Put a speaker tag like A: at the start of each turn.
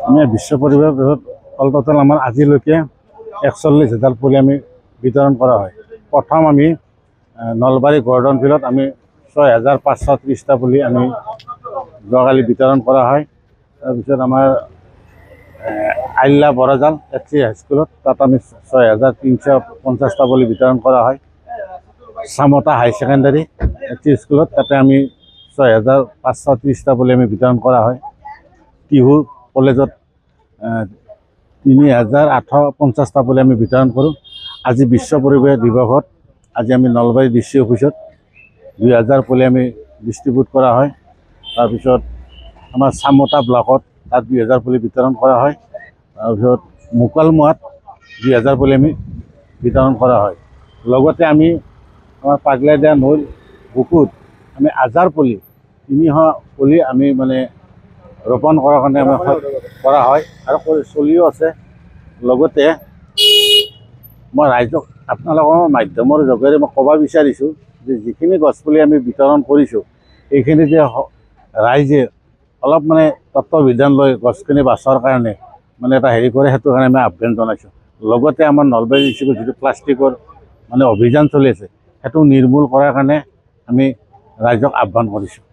A: আমি বিশ্ব পৰিৱেশ দিৱসত অল টোটেল আমাৰ আজিলৈকে ৪১,০০০ পুলি আমি বিতৰণ কৰা হয়। প্ৰথম আমি নলবাৰী গৰ্ডন ফিল্ডত আমি ৬,৫৩০টা পুলি আমি যোৱাকালি বিতৰণ কৰা হয়। তাৰপিছত আমাৰ আইলা বৰাজাল HC হাইস্কুলত তাত আমি ৬,৩৫০টা পুলি বিতৰণ কৰা হয়। চামতা হাই ছেকেণ্ডাৰী HC স্কুলত তাতে আমি ৬,৫৩০টা পুলি আমি বিতৰণ কৰা হয়। টিহু কলেজত ৩,৮৫০টা পুলি আমি বিতৰণ কৰোঁ। আজি বিশ্ব পৰিৱেশ দিৱসত আজি আমি নলবাৰী DC অফিচত ২,০০০ পুলি আমি ডিষ্ট্ৰিবিউট কৰা হয়। তাৰপিছত আমাৰ চামতা ব্লকত তাত ২,০০০ পুলি বিতৰণ কৰা হয়। তাৰপিছত মুকালমুৱাত ২,০০০ পুলি আমি বিতৰণ কৰা হয়। লগতে আমি আমাৰ পাগলাদিয়া নৈৰ বুকুত আমি ১,০০০ পুলি ৩০০ পুলি আমি মানে ৰোপণ কৰাৰ কাৰণে আমাৰ কৰা হয় আৰু চলিও আছে। লগতে মই ৰাইজক আপোনালোকৰ মাধ্যমৰ যোগেৰে মই ক'ব বিচাৰিছোঁ যে যিখিনি গছপুলি আমি বিতৰণ কৰিছোঁ এইখিনি যে ৰাইজে অলপ মানে তত্ত্বাৱধান লৈ গছখিনি বচাৰ কাৰণে মানে এটা হেৰি কৰে, সেইটো কাৰণে আমি আহ্বান জনাইছোঁ। লগতে আমাৰ নলবাৰী ডিষ্ট্ৰিক্টত যিটো প্লাষ্টিকৰ মানে অভিযান চলি আছে সেইটো নিৰ্মূল কৰাৰ কাৰণে আমি ৰাইজক আহ্বান কৰিছোঁ।